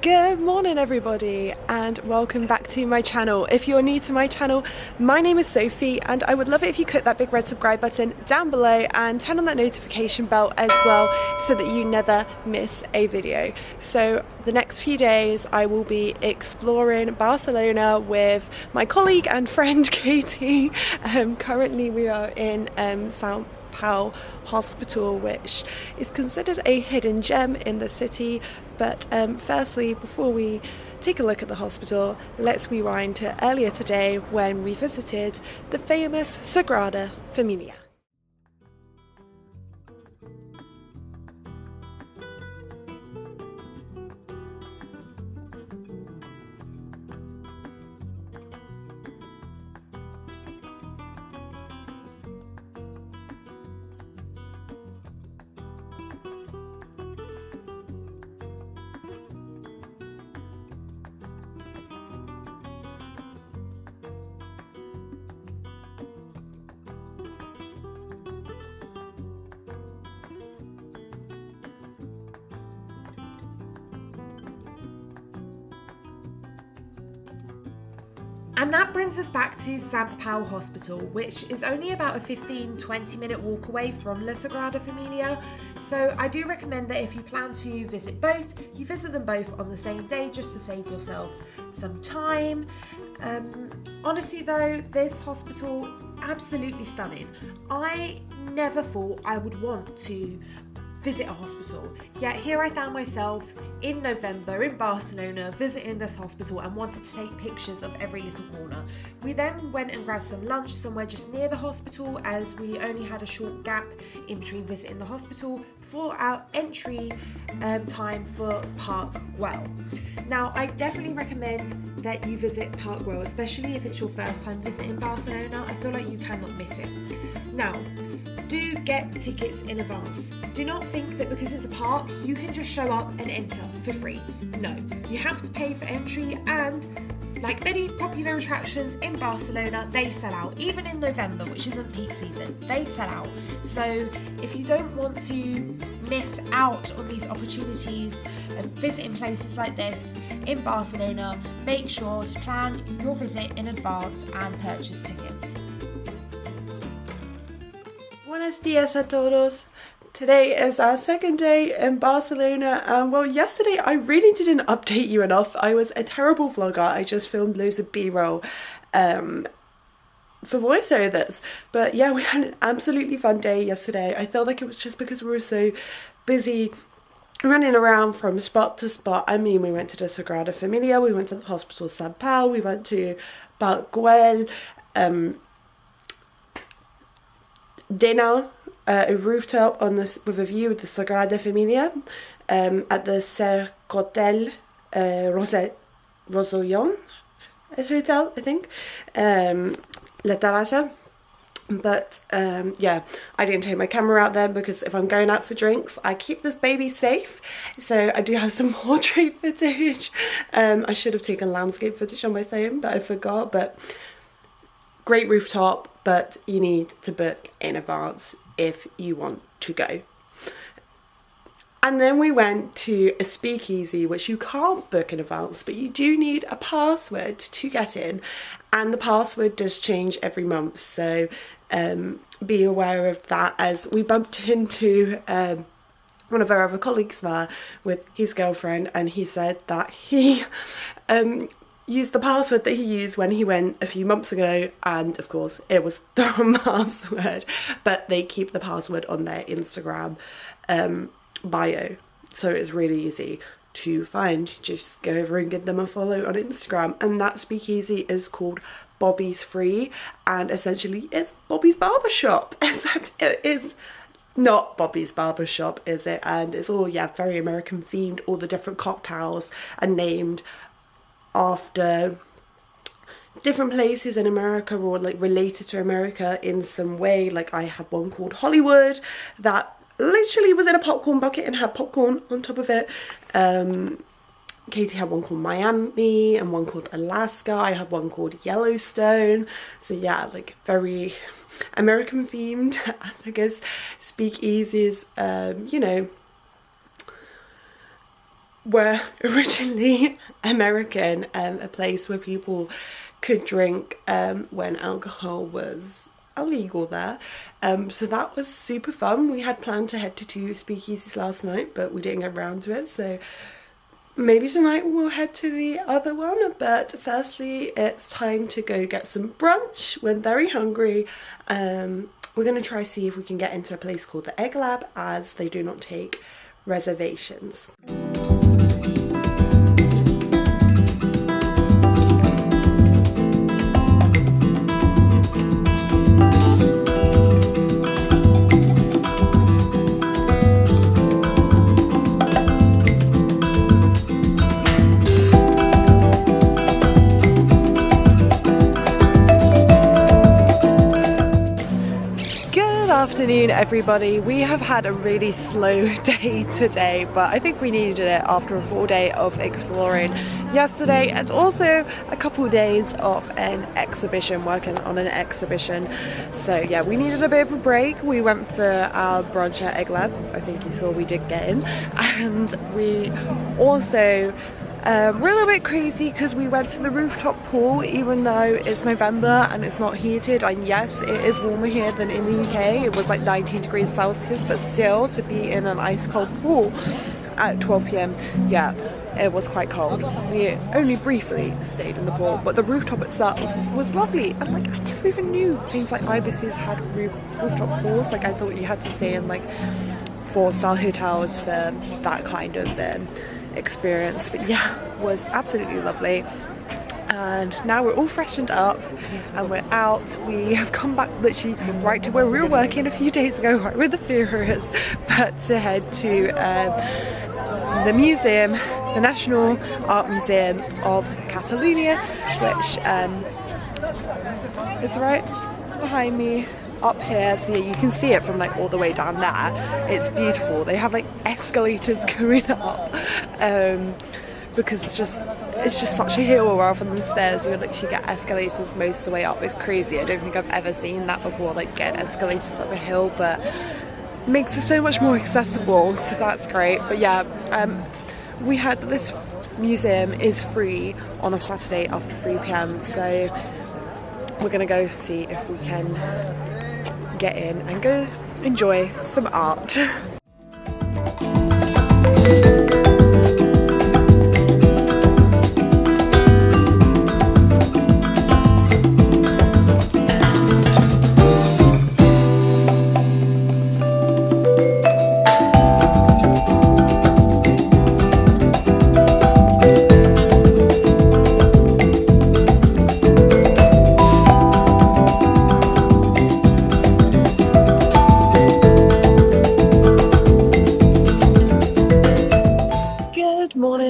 Good morning everybody and welcome back to my channel. If you're new to my channel, my name is Sophie and I would love it if you click that big red subscribe button down below and turn on that notification bell as well so that you never miss a video. So the next few days I will be exploring Barcelona with my colleague and friend Katie. Currently we are in St. Paul Hospital, which is considered a hidden gem in the city. But firstly, before we take a look at the hospital, let's rewind to earlier today when we visited the famous Sagrada Familia. And that brings us back to St. Paul Hospital, which is only about a 15-20 minute walk away from La Sagrada Familia. So I do recommend that if you plan to visit both, you visit them both on the same day just to save yourself some time. Honestly though, this hospital, absolutely stunning. I never thought I would want to visit a hospital, yet here I found myself in November in Barcelona visiting this hospital and wanted to take pictures of every little corner. We then went and grabbed some lunch somewhere just near the hospital, as we only had a short gap in between visiting the hospital for our entry time for Park Güell. Now I definitely recommend that you visit Park Güell, especially if it's your first time visiting Barcelona. I feel like you cannot miss it. Now, do get tickets in advance. Do not think that because it's a park, you can just show up and enter for free. No, you have to pay for entry, and like many popular attractions in Barcelona, they sell out. Even in November, which isn't peak season, they sell out. So if you don't want to miss out on these opportunities and visiting places like this in Barcelona, make sure to plan your visit in advance and purchase tickets. Buenos dias a todos. Today is our second day in Barcelona, and well, yesterday I really didn't update you enough. I was a terrible vlogger. I just filmed loads of B-roll for voiceovers. But yeah, we had an absolutely fun day yesterday. I felt like it was just because we were so busy running around from spot to spot. I mean, we went to the Sagrada Familia, we went to the Hospital St. Paul, we went to Park Güell, dinner, a rooftop on this with a view of the Sagrada Familia, at the Hotel Rosellón hotel, I think, La Terrassa. But yeah, I didn't take my camera out there because if I'm going out for drinks, I keep this baby safe. So I do have some portrait footage. I should have taken landscape footage on my phone, but I forgot. But great rooftop, but you need to book in advance if you want to go. And then we went to a speakeasy, which you can't book in advance, but you do need a password to get in, and the password does change every month, so be aware of that. As we bumped into one of our other colleagues there with his girlfriend, and he said that he used the password that he used when he went a few months ago, and of course it was the wrong password, but they keep the password on their Instagram bio, so it's really easy to find. Just go over and give them a follow on Instagram, and that speakeasy is called Bobby's Free, and essentially it's Bobby's barbershop, except it is not Bobby's barbershop, is it? And it's all, yeah, very American themed. All the different cocktails are named after different places in America, or like related to America in some way. Like I had one called Hollywood that literally was in a popcorn bucket and had popcorn on top of it. Katie had one called Miami and one called Alaska. I had one called Yellowstone. So yeah, like very American themed, I guess, speakeasies, you know, were originally American, a place where people could drink when alcohol was illegal there. So that was super fun. We had planned to head to 2 speakeasies last night, but we didn't get around to it, so maybe tonight we'll head to the other one. But firstly, it's time to go get some brunch. We're very hungry. We're going to try see if we can get into a place called the Egg Lab, as they do not take reservations. Afternoon everybody. We have had a really slow day today, but I think we needed it after a full day of exploring yesterday and also a couple of days of an exhibition, working on an exhibition. So yeah, we needed a bit of a break. We went for our brunch at Egg Lab. I think you saw we did get in, and we also we're a little bit crazy because we went to the rooftop pool even though it's November and it's not heated, and yes, it is warmer here than in the UK. It was like 19 degrees Celsius, but still, to be in an ice cold pool at 12 p.m, yeah, it was quite cold. We only briefly stayed in the pool, but the rooftop itself was lovely. And like, I never even knew things like ibises had rooftop pools. Like, I thought you had to stay in like 4-star hotels for that kind of experience, but yeah, was absolutely lovely. And now we're all freshened up and we're out. We have come back literally right to where we were working a few days ago, right where the fair is, but to head to the museum, the National Art Museum of Catalonia, which is right behind me up here. So yeah, you can see it from like all the way down there. It's beautiful. They have like escalators going up because it's just such a hill rather than stairs. You literally get escalators most of the way up. It's crazy. I don't think I've ever seen that before, like getting escalators up a hill, but it makes it so much more accessible, so that's great. But yeah, we had this museum is free on a Saturday after 3 p.m, so we're gonna go see if we can get in and go enjoy some art.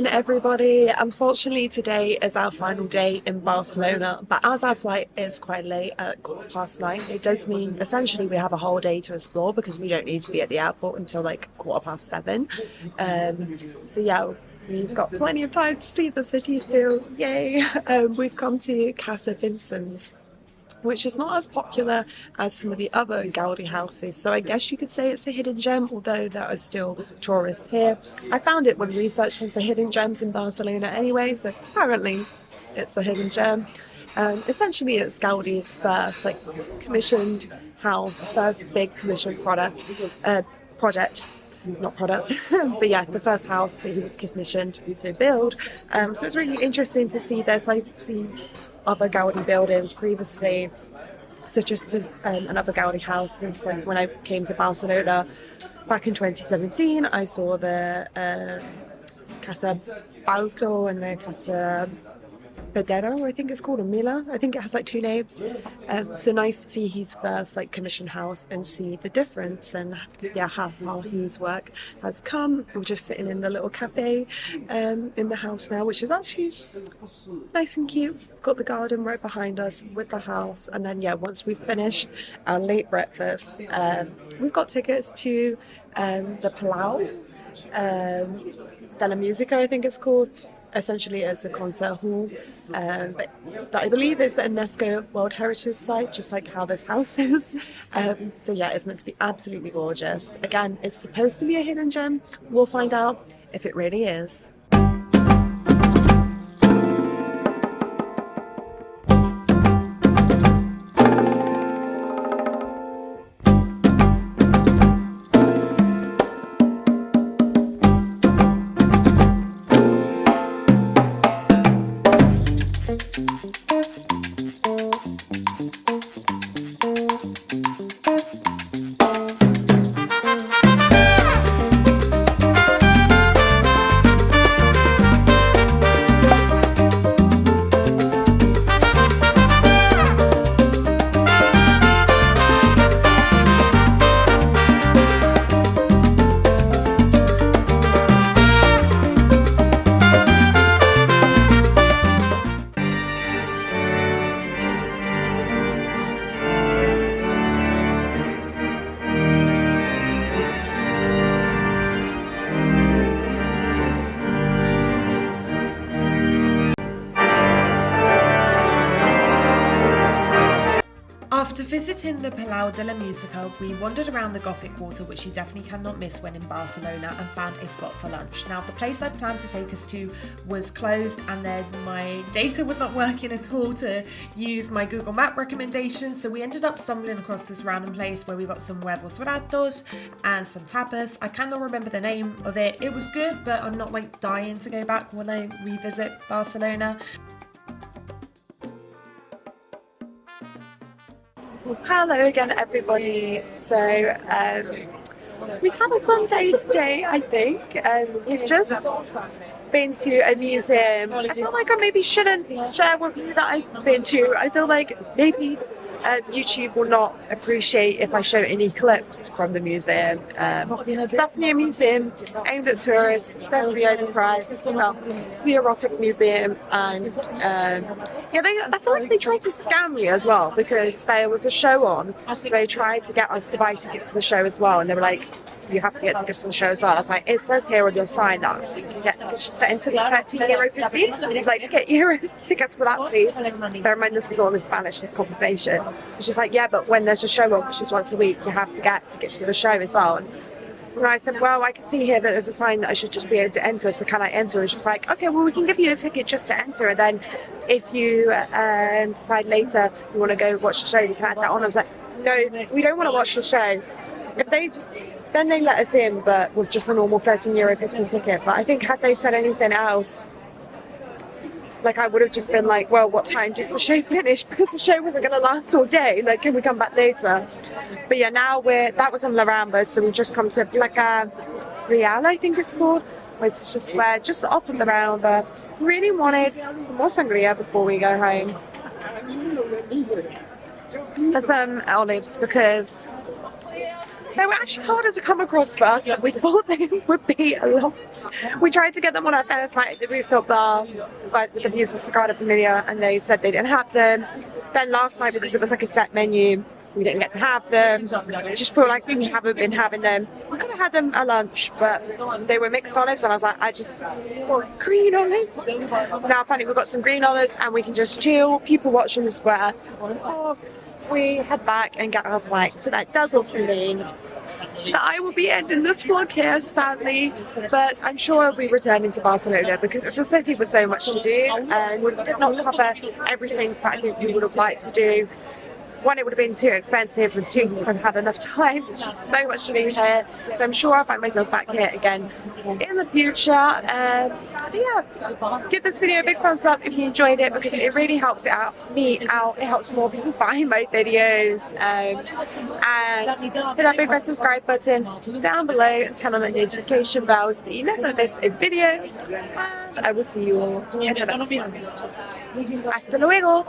Everybody, unfortunately today is our final day in Barcelona, but as our flight is quite late at 9:15, it does mean essentially we have a whole day to explore because we don't need to be at the airport until like 7:15. So yeah, we've got plenty of time to see the city still, yay. We've come to Casa Vincent's, which is not as popular as some of the other Gaudi houses, so I guess you could say it's a hidden gem, although there are still tourists here. I found it when researching for hidden gems in Barcelona anyway, so apparently it's a hidden gem. Essentially it's Gaudi's first commissioned house, first big commissioned project, but yeah, the first house that he was commissioned to build. So it's really interesting to see this. I've seen other Gaudi buildings previously, such as another Gaudi house. Since when I came to Barcelona back in 2017, I saw the Casa Balto and the Casa Pedero, I think it's called, or Mila. I think it has like 2 names. So nice to see his first commissioned house and see the difference and yeah, how far his work has come. We're just sitting in the little cafe in the house now, which is actually nice and cute. Got the garden right behind us with the house, and then yeah, once we've finished our late breakfast, we've got tickets to the Palau Della Musica, I think it's called. Essentially it's a concert hall, but I believe it's a UNESCO World Heritage Site, just like how this house is. So yeah, it's meant to be absolutely gorgeous. Again, it's supposed to be a hidden gem. We'll find out if it really is. After visiting the Palau de la Música, we wandered around the Gothic Quarter, which you definitely cannot miss when in Barcelona, and found a spot for lunch. Now, the place I'd planned to take us to was closed, and then my data was not working at all to use my Google Map recommendations, so we ended up stumbling across this random place where we got some huevos ratos and some tapas. I cannot remember the name of it. It was good, but I'm not like dying to go back when I revisit Barcelona. Hello again, everybody. So we had a fun day today, I think. We've just been to a museum. I feel like I maybe shouldn't share with you that I've been to. I feel like maybe YouTube will not appreciate if I show any clips from the museum. It's definitely a museum aimed at tourists, definitely overpriced. Well, it's the erotic museum, and yeah, I feel like they tried to scam me as well, because there was a show on, so they tried to get us to buy tickets to the show as well, and they were like, you have to get tickets to the show as well. I was like, it says here on your sign that you can get tickets just set into €13.50. I'd like to get Euro tickets for that, please. Bear in mind, this was all in Spanish, this conversation. It's just like, yeah, but when there's a show on, which is once a week, you have to get tickets for the show as well. And I said, well, I can see here that there's a sign that I should just be able to enter, so can I enter? And she was like, okay, well, we can give you a ticket just to enter, and then if you decide later you want to go watch the show, you can add that on. I was like, no, we don't want to watch the show. Then they let us in, but with just a normal €13.50 ticket. But I think had they said anything else, like, I would have just been like, well, what time does the show finish? Because the show wasn't going to last all day. Like, can we come back later? But yeah, now that was on La Rambla, so we've just come to Placa Real, I think it's called, which is just off of La Rambla. Really wanted some more sangria before we go home. For some olives, because they were actually harder to come across first than we thought they would be a lot. We tried to get them on our first night at the rooftop bar, but with the views of Sagrada Familia, and they said they didn't have them. Then last night, because it was like a set menu, we didn't get to have them. I just feel like we haven't been having them. We could have had them at lunch, but they were mixed olives, and I was like, I just want green olives. Now finally we've got some green olives, and we can just chill, people watch in the square before we head back and get our flight. So that does also mean that I will be ending this vlog here, sadly, but I'm sure I'll be returning to Barcelona because it's a city with so much to do, and we did not cover everything that I think we would have liked to do. One, it would have been too expensive, and two, I've had enough time. There's just so much to do here, so I'm sure I'll find myself back here again in the future. Yeah, give this video a big thumbs up if you enjoyed it, because it really helps me out. It helps more people find my videos. And hit that big red subscribe button down below and turn on the notification bell so that you never miss a video. And I will see you all in the next one. Hasta luego!